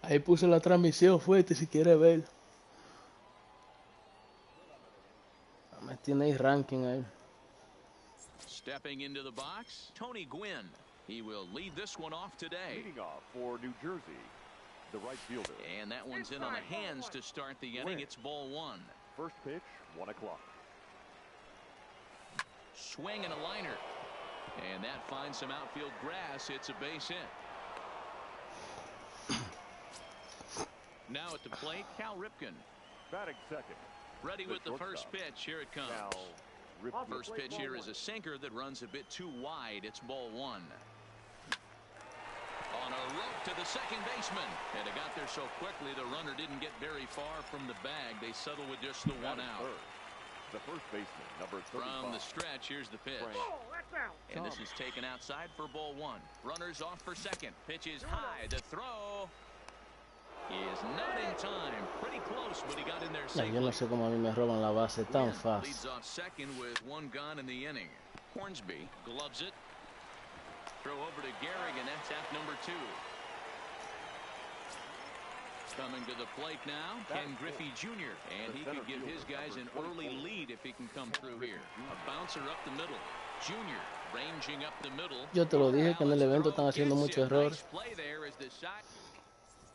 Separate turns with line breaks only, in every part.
Ahí puse la transmisión fuerte si quiere ver. Me tiene ahí ranking ahí.
Stepping into the box, Tony Gwynn. He will lead this one off today.
Leading off for New Jersey, the right fielder.
And that one's in on the hands to start the inning. It's ball one.
First pitch, 1 o'clock.
Swing and a liner. And that finds some outfield grass. It's a base hit. Now at the plate, Cal Ripken.
Batting second.
Ready with the first pitch. Here it comes. First pitch here is a sinker that runs a bit too wide. It's ball one. On a rope to the second baseman. And it got there so quickly the runner didn't get very far from the bag. They settle with just the one out.
The first baseman, number 35.
From the stretch, here's the pitch. And this is taken outside for ball one. Runners off for second. Pitch is high. The throw is not in time. Pretty close, but he got in there safely.
Yo no sé cómo a mí me roban la base tan fácil.
Leads off second with one gone in the inning. Hornsby gloves it. Throw over to Gehrig, and that's at number 2. Coming to the plate now, Ken Griffey Jr. And he could give his guys an early lead if he can come through here. A bouncer up the middle. Jr. ranging up the middle.
Yo te lo dije que en el evento están haciendo muchos errores.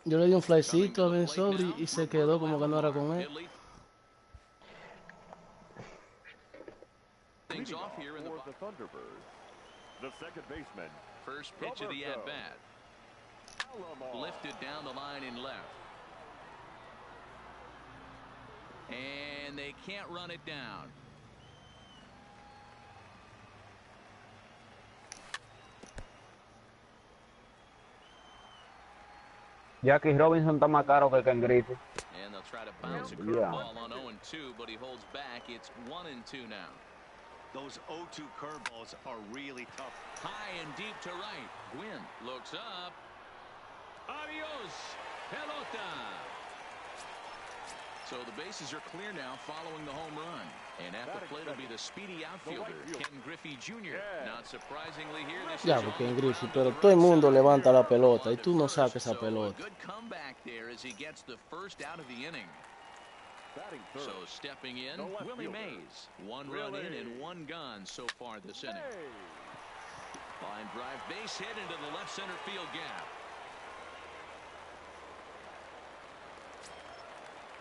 Yo le di un flycito a Ben Sobri y se quedó como que no era con él.
Things off here in the
Thunderbirds. The second baseman.
First pitch of the at-bat. Lifted down the line in left. And they can't run it down.
Jackie Robinson está más caro que Ken Griffey.
And they'll try to bounce a curveball on 0-2, but he holds back. It's 1-2 now.
Those 0-2 curveballs are really tough.
High and deep to right. Gwynn looks up. Adios, pelota. So the bases are clear now following the home run. And at the plate will be the speedy outfielder, Ken Griffey Jr. Not surprisingly here, this
Ya, Ken Griffey, pero todo el mundo levanta la pelota y tú no sacas esa pelota.
Good comeback there as he gets the first out of the inning. So stepping in, Willie Mays. 1 run in and 1 gone so far this inning. Line drive base hit into the left center field gap.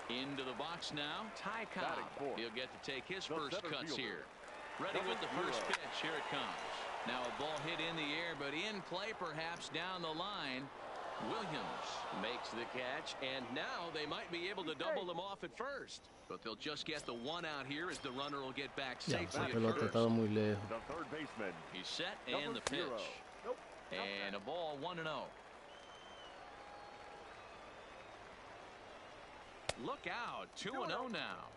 Into the box now, Ty Cobb. He'll get to take his first cuts here. Ready with the first pitch. Here it comes. Now a ball hit in the air, but in play perhaps down the line. Williams makes the catch, and now they might be able to double them off at first. But they'll just get the one out here as the runner will get back safely at first.
The third baseman.
He's set, and the pitch. And a ball 1-0. Look out, 2-0 now.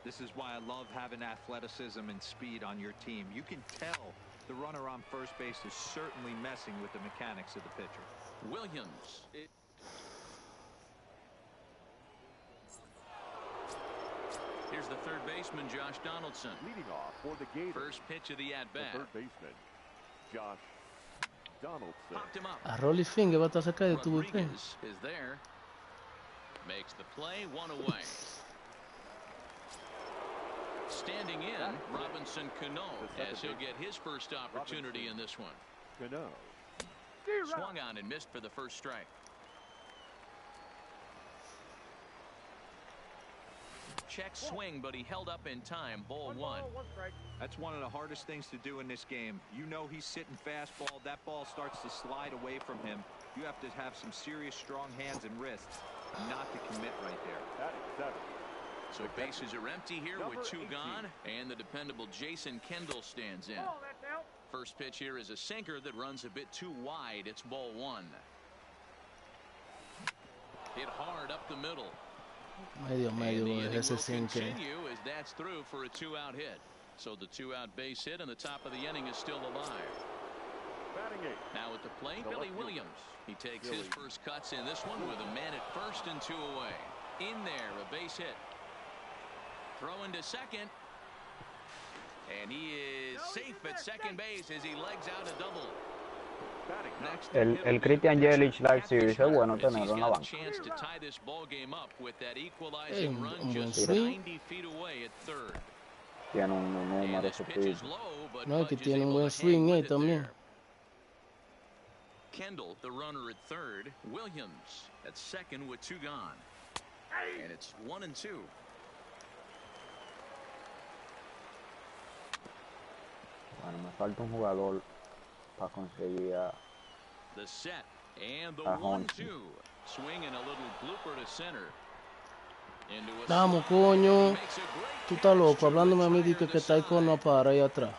This is why I love having athleticism and speed on your team. You can tell the runner on first base is certainly messing with the mechanics of the pitcher.
Williams. Here's the third baseman, Josh Donaldson.
Leading off for the Gators.
First pitch of the at-bat.
The third baseman, Josh Donaldson.
Popped him up.
A Rolly Finger va a estar cerca de tu bullpen.
Is there. Makes the play, 1 away. Standing in, Robinson Cano, as he'll get his first opportunity in this one.
Cano.
Swung on and missed for the first strike. Check swing, but he held up in time. Ball 1.
That's one of the hardest things to do in this game. You know he's sitting fastball. That ball starts to slide away from him. You have to have some serious strong hands and wrists not to commit right there.
So bases are empty here with 2 gone, and the dependable Jason Kendall stands in. First pitch here is a sinker that runs a bit too wide. It's ball 1. Hit hard up the middle.
Medio, ese sinker.
Continue as that's through for a 2-out hit. So the 2-out base hit, and the top of the inning is still alive. Now at the plate, Billy Williams. He takes his first cuts in this one with a man at first and 2 away. In there, a base hit. Throw into second. And he is safe at second base as he legs out a double. Next,
El Christian Yelich Live Series es bueno tenerlo en la banca.
chance to tie this ball game up with that equalizing
Un
run
buen
just
swing.
90 feet away at third.
Tiene un
And
número
this
su
pitch is
tipo.
low, but
No, es que
Pudge is
tiene un
able
buen
to hang
swing
with it
también.
there. Kendall, the runner at third. Williams at second with 2 gone. And it's 1-2.
Bueno, me falta un jugador para conseguir a...
The set and the
Ajón.
1-2. Swing and a little blooper to center. Into a
Vamos,
slide,
coño.
and he makes a great
Tú estás
catch
loco,
to
hablándome a mí de
retire
que
the
está con no
side.
para ahí atrás.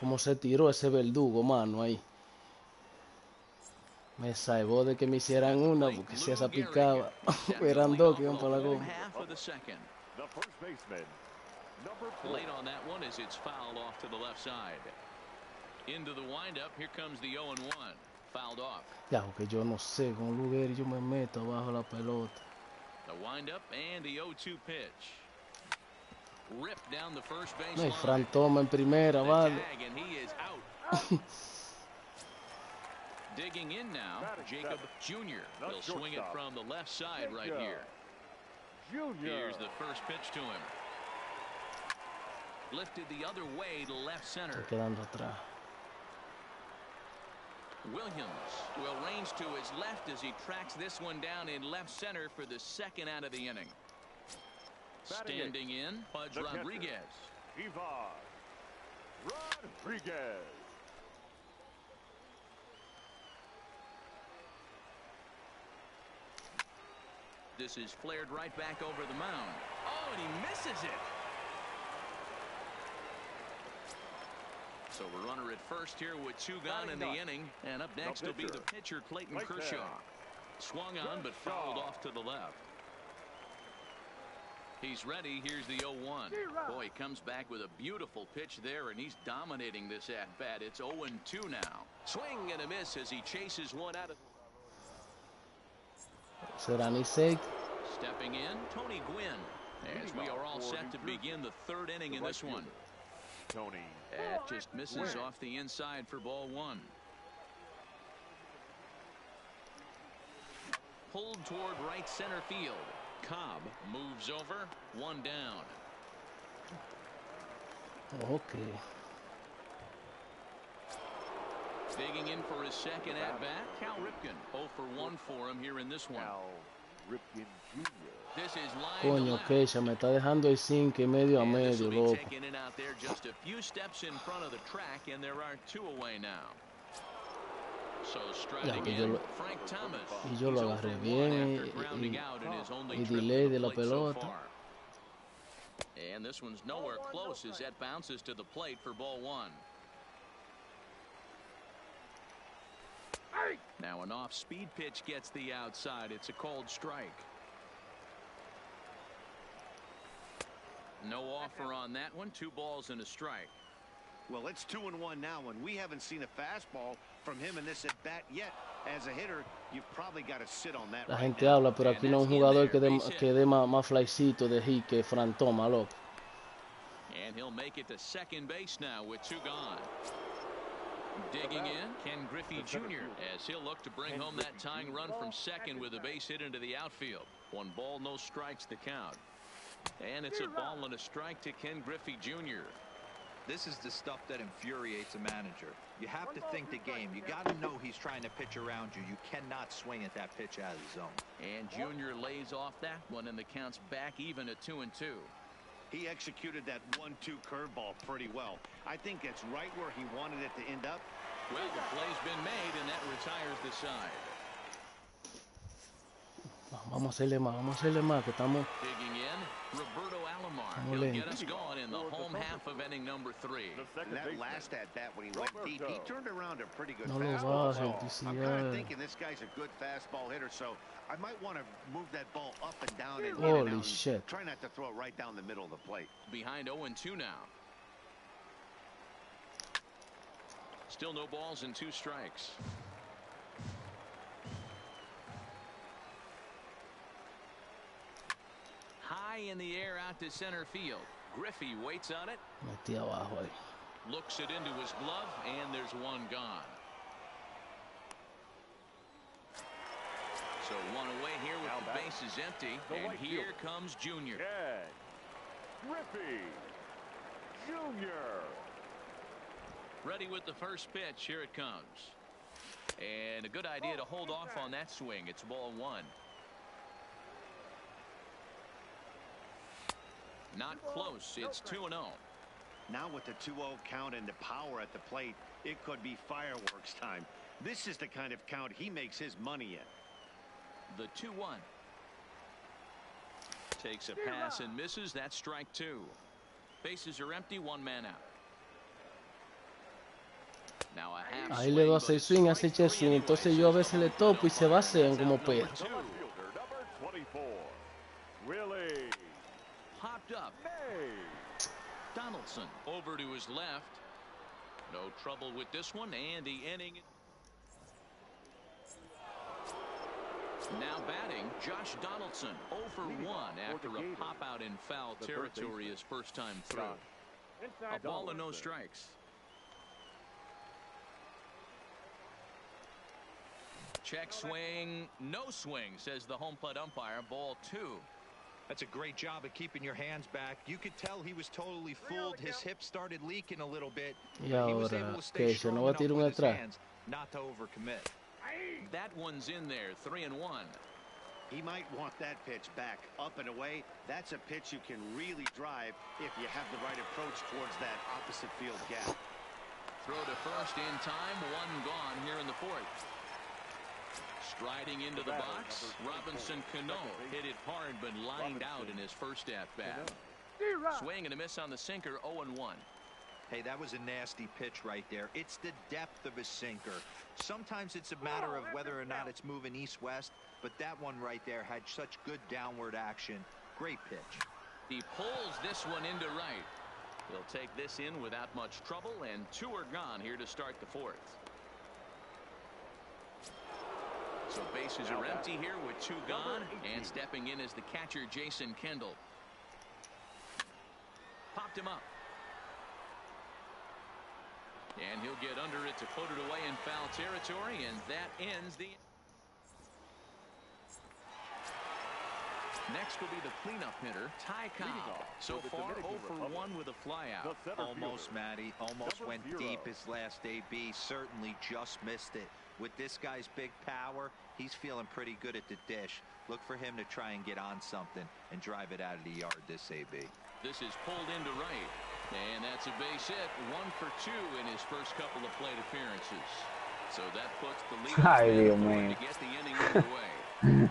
Como se tiró ese verdugo, mano, ahí. Me salvó de que me hicieran una, porque si esa picaba, eran dos que iban para la goma.
Half of the second.
The first baseman, number 4.
Late on that one as it's fouled off to the left side. Into the windup, here comes the 0-1. Fouled off.
Ya, porque yo no sé, con lugar yo me meto abajo la pelota.
The windup and the 0-2 pitch. Ripped down the first base
No, y
line.
Fran toma en primera,
The
vale.
tag, and he is out. Digging in now, Jacob Jr. will swing it from the left side right here.
Junior.
Here's the first pitch to him. Lifted the other way to left center.
Estoy quedando atrás.
Williams will range to his left as he tracks this one down in left center for the second out of the inning. Standing in, Pudge
The catcher.
Rodriguez.
Ivan Rodriguez.
This is flared right back over the mound. Oh, and he misses it. So a runner at first here with 2 gone in the inning. And up next will be the pitcher, Clayton Kershaw. Swung on, but fouled off to the left. He's ready. Here's the 0-1. Boy, he comes back with a beautiful pitch there, and he's dominating this at-bat. It's 0-2 now. Swing and a miss as he chases one out of...
Será ni seis.
Stepping in, Tony Gwynn, as we are all set to begin the third inning in this one.
Tony.
That just misses off the inside for ball 1. Pulled toward right center field. Cobb moves over, 1 down.
Okay.
Digging in for his second at-bat, Cal Ripken. 0 for 1 for him here in this one.
Cal Ripken Jr.
This is line to
Coño,
left.
Keisha, me está dejando el 5 y medio a
And this
medio,
will be
loco.
taken in out there just a few steps in front of the track, and there are 2 away now. So striding
que yo
in,
lo-
Frank Thomas.
Y yo lo
He's 0
agarré
for 1
bien
after grounding out in his only
y
trip to
delay
the
de la
plate so
pelota.
far. And this one's nowhere close as that bounces to the plate for ball 1. Now an off-speed pitch gets the outside. It's a called strike. No offer on that one. 2 balls and a strike.
Well, it's 2-1 now, and we haven't seen a fastball from him in this at-bat yet. As a hitter, you've probably got to sit on that
La
right
gente
now.
habla, pero aquí no es un jugador que dé más flycito de hit que Fran toma, loco.
And he'll make it to second base now with 2 gone. Digging in, Ken Griffey Jr. as he'll look to bring home that tying run from second with a base hit into the outfield. 1 ball, no strikes to count. And it's a ball and a strike to Ken Griffey Jr.
This is the stuff that infuriates a manager. You have to think the game. You got to know he's trying to pitch around you. You cannot swing at that pitch out of the zone.
And Jr. lays off that one, and the count's back even at 2-2.
He executed that 1-2 curveball pretty well. I think it's right where he wanted it to end up.
Well, the play's been made, and that retires the side.
Vamos a hacerle más, que estamos...
Digging in, Roberto Alomar.
Vamos
He'll
lento.
get us going in the home half of inning number 3.
The second
And that
baseman.
last at-bat when he went deep, he turned around a pretty good
No lo
fastball.
bajes,
So I'm kind of
TCR.
thinking this guy's a good fastball hitter, so I might want to move that ball up and down and in and
Holy
out and
shit.
try not to throw it right down the middle of the plate.
Behind 0-2 now. Still no balls and 2 strikes. High in the air out to center field. Griffey waits on it.
Metí abajo ahí.
Looks it into his glove, and there's one gone. So one away here with the bases empty, and here comes Junior.
Griffey Junior.
Ready with the first pitch. Here it comes. And a good idea to hold off on that swing. It's ball one. Not close. It's 2-0.
Now with the 2-0 count and the power at the plate, it could be fireworks time. This is the kind of count he makes his money in.
The 2-1. Takes a pass and misses. That's strike two. Bases are empty. One man out. Now a half
Ahí le doy a hacer swing, hace echar swing. Entonces yo a veces le topo y se vacean como pez.
Willie
Popped up. Donaldson over to his left. No trouble with this one, and the inning. Now batting, Josh Donaldson 0 for 1 after a pop out in foul territory his first time through. A ball and no strikes. Check swing, no swing, says the home plate umpire. Ball two.
That's a great job of keeping your hands back. You could tell he was totally fooled. His hip started leaking a little bit.
Y ahora, ¿qué? ¿Se no va a tirar un atrás?
Not to overcommit.
That one's in there, 3-1.
He might want that pitch back, up and away. That's a pitch you can really drive if you have the right approach towards that opposite field gap.
Throw to first in time, one gone here in the fourth. Striding into the box, Robinson Cano hit it hard but lined out in his first at-bat. Swing and a miss on the sinker, 0-1.
Hey, that was a nasty pitch right there. It's the depth of his sinker. Sometimes it's a matter of whether or not it's moving east-west, but that one right there had such good downward action. Great pitch.
He pulls this one into right. He'll take this in without much trouble, and two are gone here to start the fourth. So bases are empty here with two gone, and stepping in is the catcher, Jason Kendall. Popped him up. And he'll get under it to put it away in foul territory, and that ends the... Next will be the cleanup hitter, Ty Cobb. So far, 0 for 1 with a flyout.
Almost, Matty. Almost went deep his last AB. Certainly just missed it. With this guy's big power, he's feeling pretty good at the dish. Look for him to try and get on something and drive it out of the yard this AB.
This is pulled into right. And that's a base hit. 1 for 2 in his first couple of plate appearances. So that puts the lead to get the inning underway.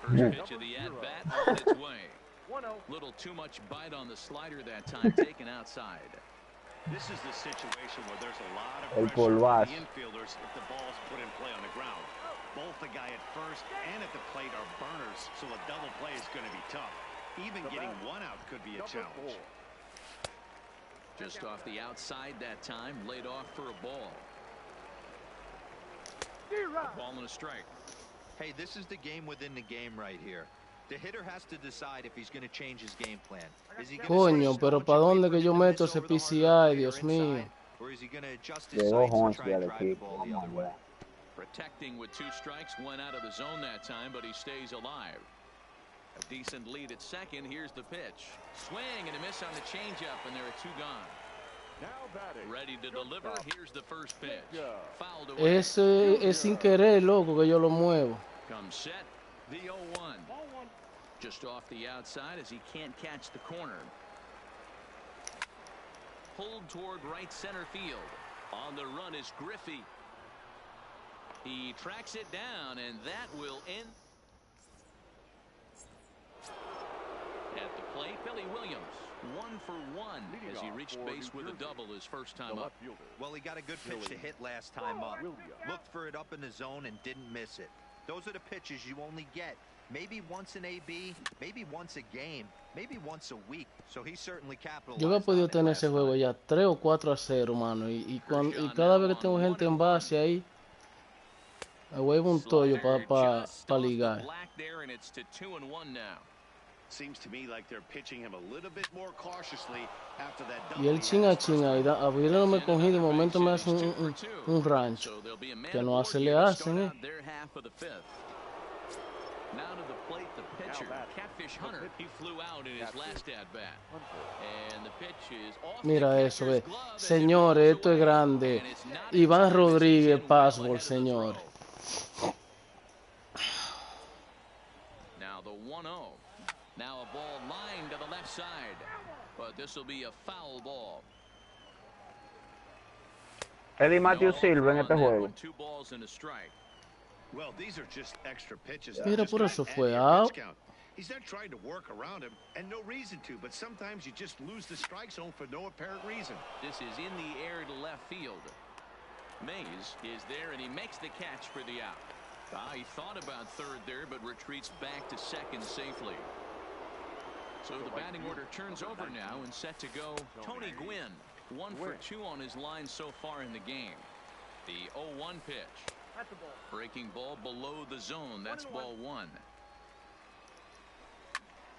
First pitch of the at-bat on its way. Little too much bite on the slider that time, taken outside.
This is the situation where there's a lot of pressure on the infielders if the ball's put in play on the ground. Both the guy at first and at the plate are burners, so a double play is going to be tough. Even getting one out could be a challenge.
Just off the outside that time, laid off for a ball. A ball and a strike.
Hey, this is the game within the game right here. The hitter has to decide if he's going to change his game plan. Is he
Coño, pero ¿para dónde que yo meto ese PCI, Dios mío?
Or is he going to adjust his sights and try and drive the ball the other way?
Protecting with 2 strikes, went out of the zone that time, but he stays alive. A decent lead at second. Here's the pitch. Swing and a miss on the changeup, and there are 2 gone. Ready to deliver. Here's the first pitch. Fouled away.
Ese es sin querer, loco, que yo lo muevo.
Comes set. The 0-1. Just off the outside as he can't catch the corner. Pulled toward right center field. On the run is Griffey. He tracks it down, and that will end. At the plate, Billy Williams, 1 for 1 as he reached base with a double his first time up.
Well, he got a good pitch to hit last time up. Looked for it up in the zone and didn't miss it. Those are the pitches you only get. Maybe once an AB, maybe once a game, maybe once a week. So he certainly capitalized.
Yo he podido tener ese juego ya 3 o 4-0, mano. Y cada vez que tengo gente en base ahí, me huevo un tollo para ligar.
Seems to me like they're pitching him a little bit more cautiously after that
Y él chinga y a Vila no me cogí, de momento me hace un rancho. Que no hace, le hacen,
Now to the plate, the pitcher, Catfish Hunter. He flew out in his last at bat. And the pitch is off.
Mira eso, ve. Señores, esto es grande. Iván Rodríguez, password, señor.
Now the 1-0. Now a ball lined to the left side. But this will be a foul ball.
Eddie Matthews Silva en este juego.
2 balls and a strike.
Well, these are just extra pitches.
Mira, por eso fue out.
He's not trying to work around him, and no reason to, but sometimes you just lose the strike zone for no apparent reason.
This is in the air to left field. Mays is there, and he makes the catch for the out. He thought about third there, but retreats back to second safely. So the batting order turns over now and set to go Tony Gwynn. 1 for 2 on his line so far in the game. The 0-1 pitch. Breaking ball below the zone. That's ball 1.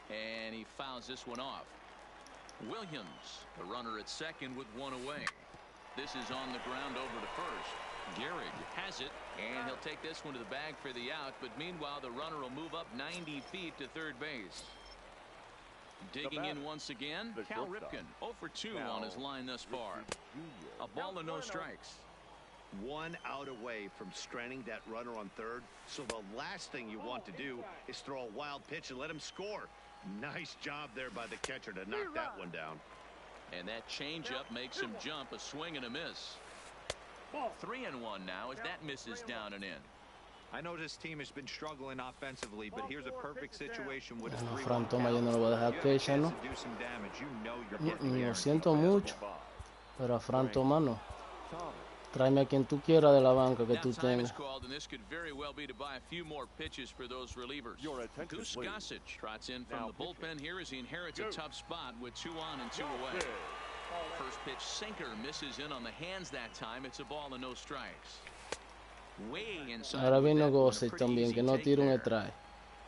And he fouls this one off. Williams, the runner at second with 1 away. This is on the ground over to first. Gehrig has it, and he'll take this one to the bag for the out. But meanwhile, the runner will move up 90 feet to third base. Digging in once again, Cal Ripken, 0 for 2 on his line thus far. A ball and no strikes.
1 out away from stranding that runner on third. So the last thing you want to do is throw a wild pitch and let him score. Nice job there by the catcher to knock that one down.
And that changeup makes him jump, a swing and a miss. 3-1 now as that misses down and in.
I know this team has been struggling offensively, but here's a perfect situation with a
Bueno,
3-1
Fran Toma ya no lo va a dejar
You have a
quecha,
chance
¿no?
to do some damage. You know you're getting the
Lo
error.
siento mucho, pero a Fran Toma no. Tráeme a quien tú quieras de la banca que
Now
tú
time is
tengas.
called, and this could very well be to buy a few more pitches for those relievers.
Your attention,
Goose
please.
Gossage trots in from
Now
the bullpen here as he inherits a tough spot with 2 on and 2 away. First pitch sinker misses in on the hands that time. It's a ball and no strikes. Way inside.
Ahora
with
vino
that one, a
Gossage
pretty
también,
easy
que no
take
tira un
there.
strike.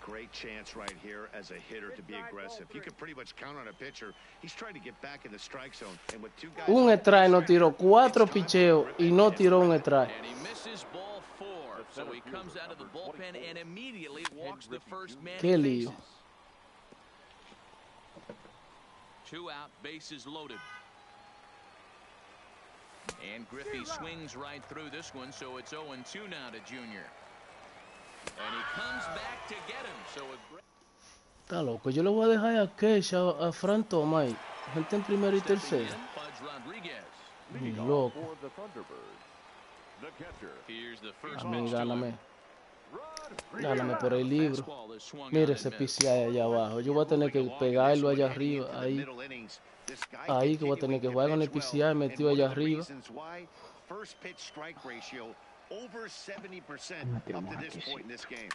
Great chance right here as a hitter to be aggressive. You can pretty much count on a pitcher. He's trying to get back in the strike zone. And with 2 guys
Un strike no tiró, 4 picheos y no tiró un strike.
And he misses ball 4. So he comes out of the bullpen and immediately walks the first man
Qué
he
lío.
faces. 2 out, bases loaded. And Griffey swings right through this one, so it's 0-2 now to Junior. And he comes back to get him. So
Está loco, yo le voy a dejar a quecha a Fran Toma ahí. Gente en primera y
stepping in,
tercera.
Pudge Rodriguez.
Ni
Leading off
loco.
for the Thunderbirds, the catcher.
Here's the first
A mí
pitch to him.
gáname. Gáname por el libro.
Fastball is swung
Mire
on
ese
and missed.
PCI allá abajo. Yo voy a tener que pegarlo allá arriba. Ahí. Ahí que voy a tener que jugar con el PCI metido allá arriba.
First pitch strike ratio over 70% up to this point in this game.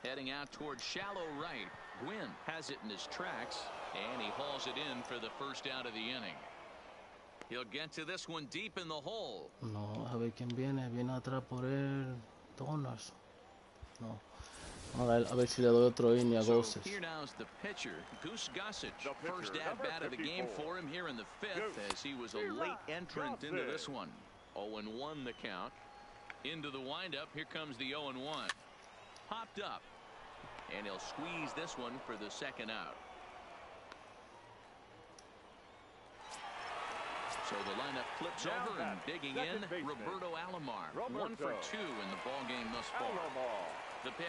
Heading out towards shallow right. Gwynn has it in his tracks, and he hauls it in for the first out of the inning. He'll get to this one deep in the hole.
No, a ver quién viene. Viene atrás por él. Donaldson. No. A ver si le doy otro inning a
So
Gossage.
here now is the pitcher, Goose Gossage. First at-bat of the game for him here in the 5th, as he was a late entrant into this one. 0-1 the count. Into the windup, here comes the 0-1. Popped up, and he'll squeeze this one for the second out. So the lineup flips over, and digging in, Roberto Alomar. 1 for 2 in the ball game thus far. The pitch.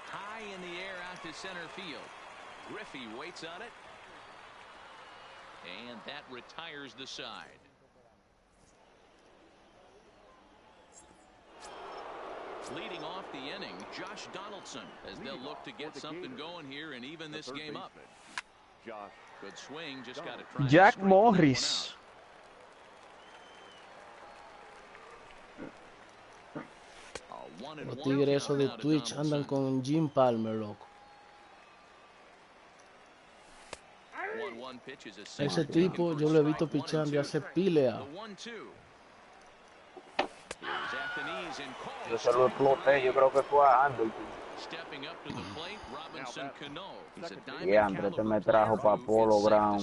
High in the air out to center field. Griffey waits on it, and that retires the side. Leading off the inning, Josh Donaldson, as they'll look to get something going here and even this game up. Good swing, just got to try.
Jack Morris.
Los tigres esos de Twitch andan con Jim Palmer, loco. Ese tipo yo lo he visto pichando y hace pilea.
Yo se lo exploté, yo creo que fue a Anderson.
Stepping up to the plate, Robinson Cano. He's a
Diantre, te me trajo pa' Polo Ground.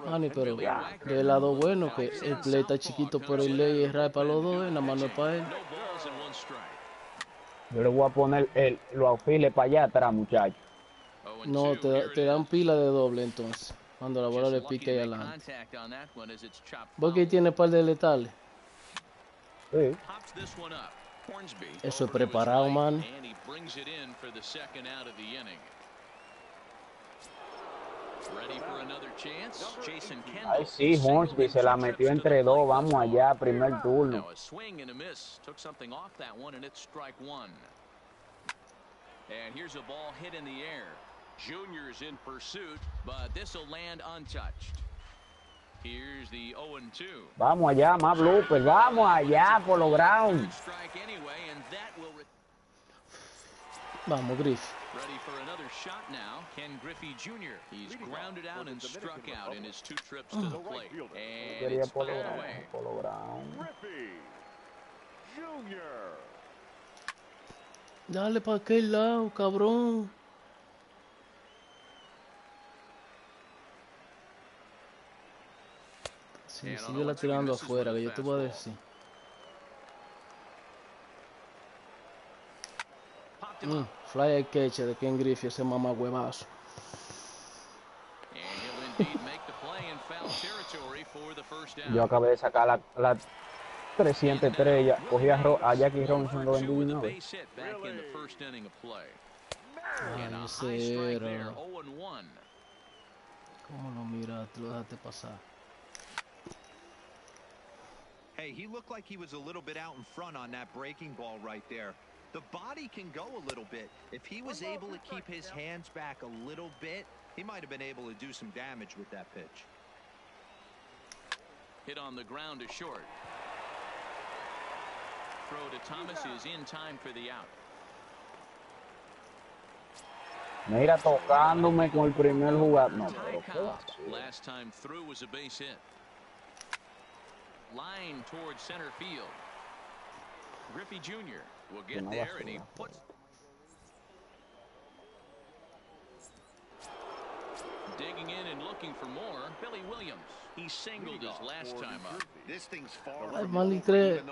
Ani, pero del lado bueno, que el play está chiquito, pero el ley es para los dos, nada más no es para él.
Yo le voy a poner los aufiles para allá atrás, muchachos.
No, te dan pila de doble entonces, cuando la bola le pique ahí adelante. ¿Vos que tiene par de letales?
Sí.
Eso es preparado, man.
Ay, sí, Hornsby se la metió entre dos. Vamos allá, primer turno.
And here's a ball hit in the air. Junior's in pursuit, but this will land untouched. Here's the 0-2.
Vamos allá, más blooper. Vamos allá, por los ground.
Vamos, Griff.
Ready for another shot now. Ken Griffey Jr. He's grounded out and struck out in his 2 trips to the plate. And it's fouled away.
Griffey Jr.
Dale para aquel lado, cabrón. Sí, sigue la tirando afuera, que yo te voy a decir. Fly catch de Ken Griffey, ese mamá huevazo.
Yo acabé de sacar la 303, ya cogí a Jackie Robinson, lo vendí una vez.
Ay, ese era. ¿Cómo lo miraste? Lo dejaste pasar.
Hey, he looked like he was a little bit out in front on that breaking ball right there. The body can go a little bit. If he was able to keep his hands back a little bit, he might have been able to do some damage with that pitch.
Hit on the ground to short. Throw to Thomas is in time for the out.
Mira, tocándome con el primer jugador. No, pero qué va.
Last time through was a base hit. Line towards center field. Griffey Jr. will get there and he puts. Digging in and looking for more. Billy Williams. He singled his last time up.
This thing's far.
Ay, Manny, ¿cree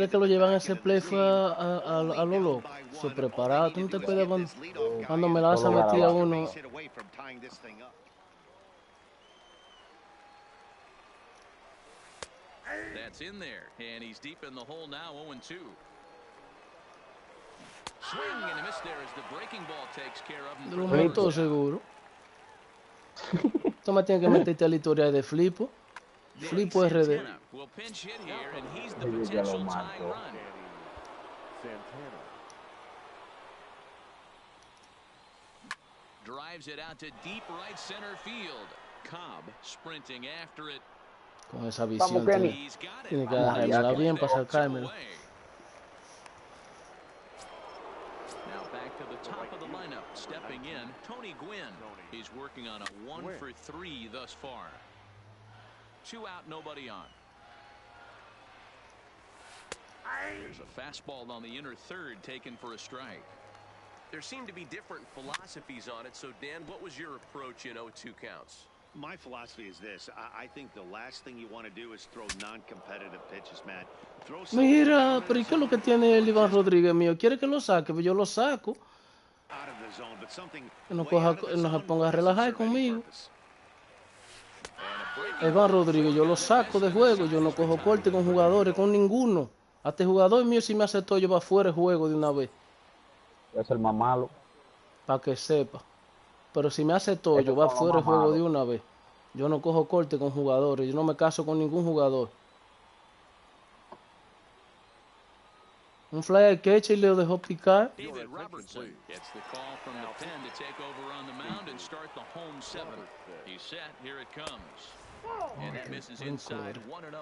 que lo llevan a ese play fue a lo loco? Fue preparado. ¿Tú no te acuerdas cuando me la vas a meter a uno?
That's in there, and he's deep in the hole now, 0-2. Swing and a miss there as the breaking ball takes care of him.
Lo meto seguro. Tú me tienes que meterte a la historia de Flipo. Flipo RD.
Will pinch hit here, and he's the potential tying run.
Santana.
Drives it out to deep right center field. Cobb sprinting after it.
Con esa visión tiene que agarrarla bien para sacármelo.
Now back to the top of the lineup, stepping in, Tony Gwynn. He's working on a 1-for-3 thus far. 2 out, nobody on. There's a fastball on the inner third taken for a strike.
There seem to be different philosophies on it. So, Dan, what was your approach in 0-2 counts?
My philosophy is this. I think the last thing you want to do is throw non-competitive pitches, Matt.
Mira, pero ¿y qué es lo que tiene el Iván Rodríguez mío? ¿Quiere que lo saque? Pues yo lo saco. Que no se ponga a relajar conmigo. Iván Rodríguez, yo lo saco de juego. Yo no cojo corte con jugadores, con ninguno. Hasta el jugador mío si me aceptó, yo va fuera de juego de una vez.
Es el más malo.
Para que sepa. Pero si me aceptó, yo va fuera de juego de una vez. Yo no cojo corte con jugadores. Yo no me caso con ningún jugador. Un fly al catch y le dejó picar.
David Robertson gets the call from the pen to take over on the mound and start the home 7th. He's set. Here it comes. And that misses inside 1-0.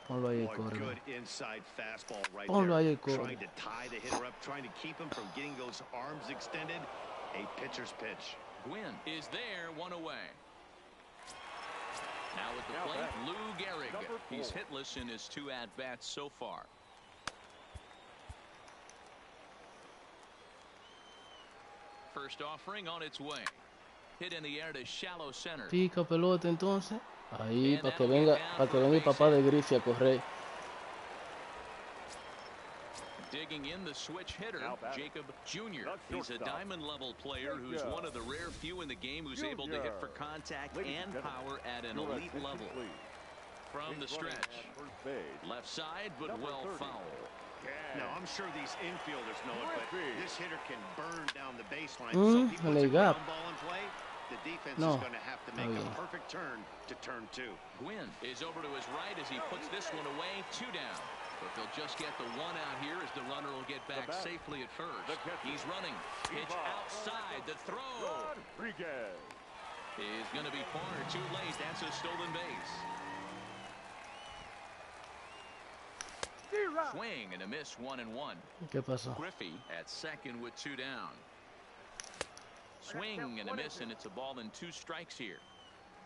Ponlo ahí el core.
Good inside fastball right
Ponlo ahí
there.
el core.
Trying to tie the hitter up, trying to keep him from getting those arms extended. A pitcher's pitch.
Gwynn is there, 1 away. Now at the plate, Lou Gehrig. He's hitless in his 2 at-bats so far. first offering on its way. Hit in the air to shallow center.
Pica pelota entonces. Ahí, para que venga el papá de Griffey a correr.
Digging in the switch hitter, Jacob Jr. He's a diamond-level player who's one of the rare few in the game who's able to hit for contact and power at an elite level. From the stretch, left side, but well fouled.
Now, I'm sure these infielders know it, but this hitter can burn down the baseline. So if he puts a ground ball in play, the defense is going to have to make a perfect turn to turn two.
Gwynn is over to his right as he puts this one away, 2 down. But they'll just get the 1 out here as the runner will get back safely at first. He's running. Pitch outside. The throw is going to be far too late. That's a stolen base. Swing and a miss, 1-1.
¿Qué pasó?
Griffey at second with 2 down. Swing and a miss, and it's a ball and 2 strikes here.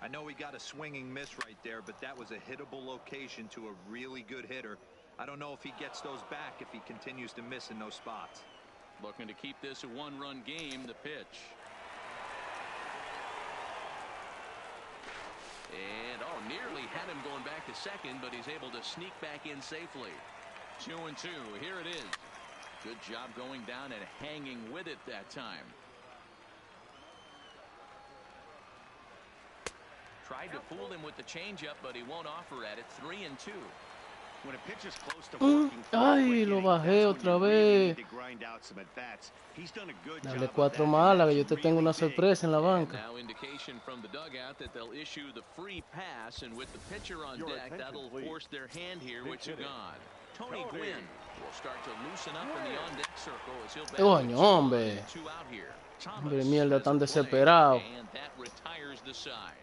I know he got a swinging miss right there, but that was a hittable location to a really good hitter. I don't know if he gets those back if he continues to miss in those spots.
Looking to keep this a 1-run game, the pitch. And, nearly had him going back to second, but he's able to sneak back in safely. 2-2, here it is. Good job going down and hanging with it that time. Tried to fool him with the changeup, but he won't offer at it. 3-2.
When a pitch is close to working,
ay, lo bajé otra vez. Dale 4 malas, que yo te tengo una sorpresa en la banca.
Now indication from the dugout that they'll issue the free pass, and with the pitcher on deck, that'll force their hand here with 2 gone. Tony Gwynn will start to loosen up in the on-deck circle as he'll
Coño, hombre.
2 out here.
Hombre, mierda, tan desesperado.
And that retires the side.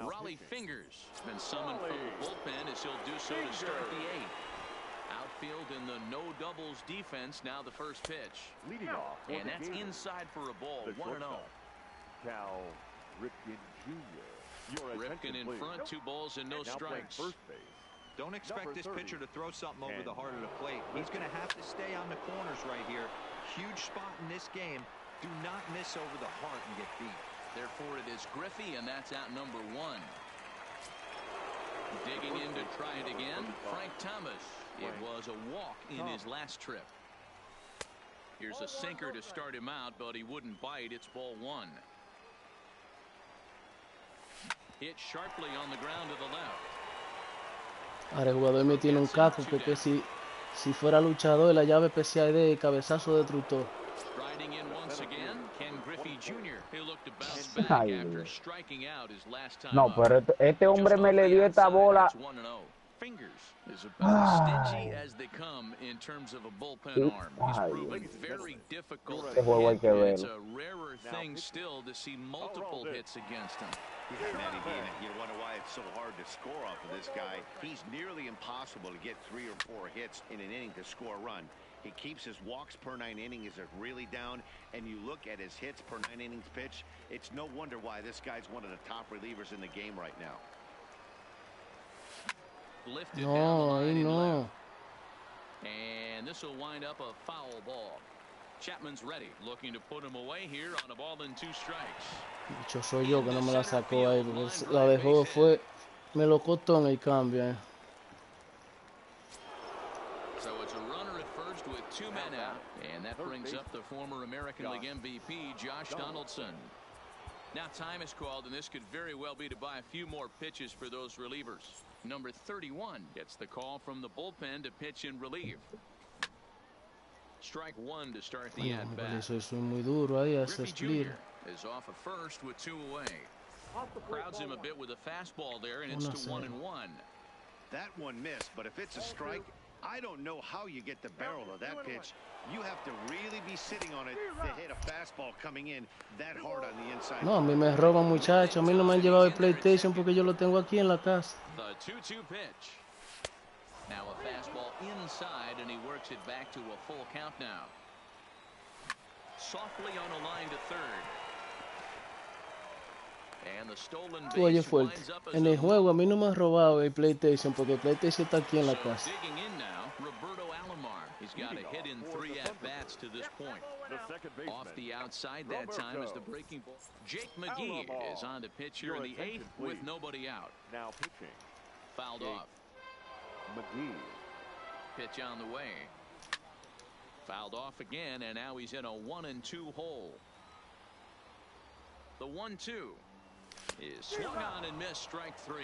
Raleigh Fingers has been summoned from the bullpen as he'll do so to start the 8th. Outfield in the no doubles defense, now the first pitch. And that's inside for a ball, 1-0.
Cal Ripken Jr.
Ripken in front, 2 balls and no strikes.
Don't expect this pitcher to throw something over the heart of the plate. He's going to have to stay on the corners right here. Huge spot in this game. Do not miss over the heart and get beat.
Therefore, it is Griffey, and that's out number 1. Digging in to try it again, Frank Thomas. It was a walk in his last trip. Here's a sinker to start him out, but he wouldn't bite. It's ball 1. Hit sharply on the ground to the left.
Ahora el jugador me tiene un casco porque si fuera luchador, la llave especial de cabezazo destructor.
Striding in once again, Ken Griffey Jr. He'll look to bounce back after striking out his last time.
No, pero este hombre me le dio esta bola.
Fingers is about as stingy as they come in terms of a bullpen arm. He's proven very difficult to hit. It's a rarer thing still to see multiple hits against him.
Yeah, Matty B, you wonder why it's so hard to score off of this guy. He's nearly impossible to get 3 or 4 hits in an inning to score a run. He keeps his walks per 9 innings are really down, and you look at his hits per 9 innings pitch, it's no wonder why this guy's one of the top relievers in the game right now.
Lifted down the line left. And this will wind up a foul ball. Chapman's ready, looking to put him away here on a ball and 2 strikes.
Yo soy yo que no me la sacó ahí. La dejó fue, me lo costó en el cambio.
So it's a runner at first with 2 men out, and that brings up the former American League MVP, Josh Donaldson. Now time is called, and this could very well be to buy a few more pitches for those relievers. Number 31 gets the call from the bullpen to pitch in relief. Strike 1 to start the at-bat.
Soy muy duro ahí, hace split.
Is off at first with 2 away. Crowds him a bit with a fastball there, and it's to 1-1.
That one missed, but if it's a strike, I don't know how you get the barrel of that pitch. You have to really be sitting on it to hit a fastball coming in that hard on the inside.
No, a mí me roban, muchachos. A mí no me han llevado el PlayStation porque yo lo tengo aquí en la casa.
The 2-2 pitch. Now a fastball inside, and he works it back to a full count now. Softly on a line to third. And the stolen
Tú oye
base
fuerte.
winds up as
En
a
el juego a mí no me han robado el PlayStation porque el PlayStation está aquí en la
So
casa.
digging in now, Roberto Alomar. He's got a hit in 3 at-bats to this point.
The second baseman.
Off the outside that time is the breaking ball. Jake McGee
Alomar.
is on to pitch here in the 8th with nobody out.
Now pitching.
Fouled
Jake
off.
McGee.
Pitch on the way. Fouled off again, and now he's in a 1-2 hole. The 1-2 is swung on and missed, strike 3.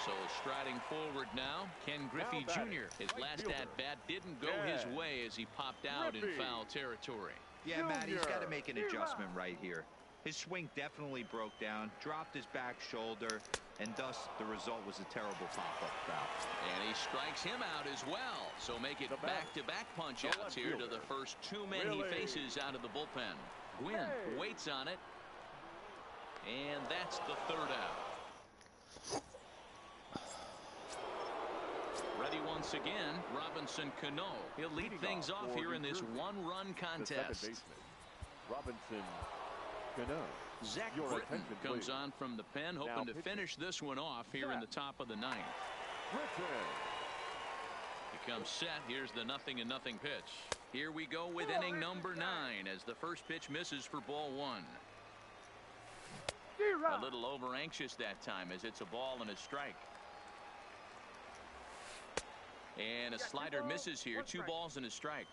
So striding forward now, Ken Griffey Jr. His last at-bat didn't go his way as he popped out in foul territory.
Yeah, Matt, he's got to make an adjustment right here. His swing definitely broke down, dropped his back shoulder, and thus the result was a terrible pop-up foul.
And he strikes him out as well. So make it back-to-back punch-outs here to the first 2 men he faces out of the bullpen. Gwynn waits on it. And that's the 3rd out. Ready once again, Robinson Cano. He'll lead things off here in this 1-run
The second
contest.
baseman. Robinson Cano.
Zach
Your
Britton
attention,
comes
please.
on from the pen, hoping to finish this one off here in the top of the 9th.
Britton.
Becomes set. Here's the 0-0 pitch. Here we go with inning number 9 as the first pitch misses for ball 1. A little over anxious that time as it's a ball and a strike. And a slider misses here. 2 balls and a strike.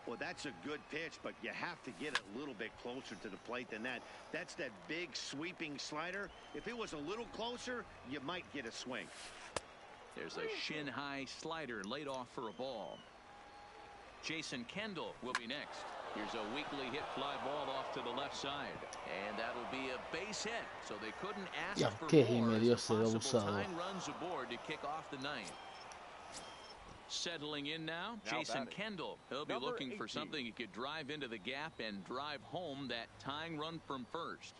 Well, that's a good pitch, but you have to get it a little bit closer to the plate than that. That's that big sweeping slider. If it was a little closer, you might get a swing.
There's a shin-high slider laid off for a ball. Jason Kendall will be next. Here's a weakly hit fly ball off to the left side. And that'll be a base hit. So they couldn't ask for more as the possible tying runs aboard to kick off the 9th. Settling in now, Jason Kendall. He'll be looking for something he could drive into the gap and drive home that tying run from first.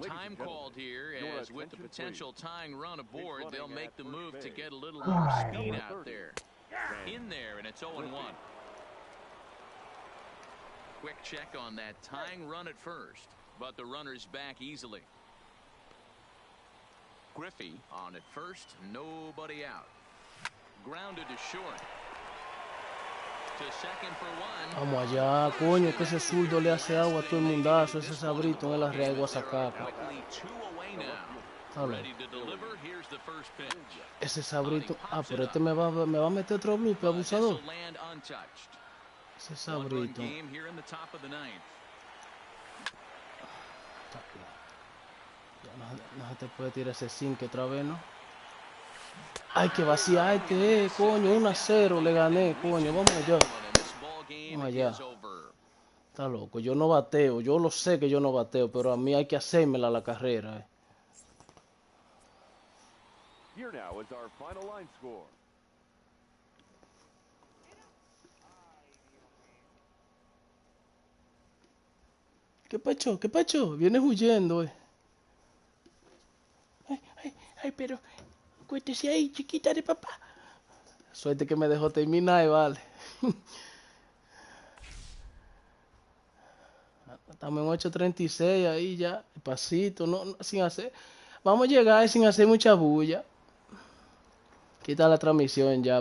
Time called here as with the potential tying run aboard, they'll make the move to get a little more speed out there. In there, and it's 0-1. Quick check on that tying run at first, but the runner's back easily. Griffey on at first, nobody out. Grounded to short. To second for 1.
Vamos allá, coño, que ese zurdo le hace agua a todo el mundazo. Ese sabrito en la riega sacaca. Ese sabrito. Ah, pero este me va a meter otro bloopер, abusador. Ese sabrito. No se te puede tirar ese zinc otra vez, ¿no? Hay que vaciar coño, 1-0 le gané, coño, vamos allá. Vamos allá. Está loco, yo no bateo, yo lo sé que yo no bateo, pero a mí hay que hacérmela la carrera.
Here now is our final line score.
¿Qué pacho? ¿Qué pacho? Vienes huyendo, Ay, pero cuéntese ahí, chiquita de papá. Suerte que me dejó terminar, vale. Estamos en 8:36 ahí ya, pasito, no, sin hacer. Vamos a llegar sin hacer mucha bulla. Quita la transmisión ya.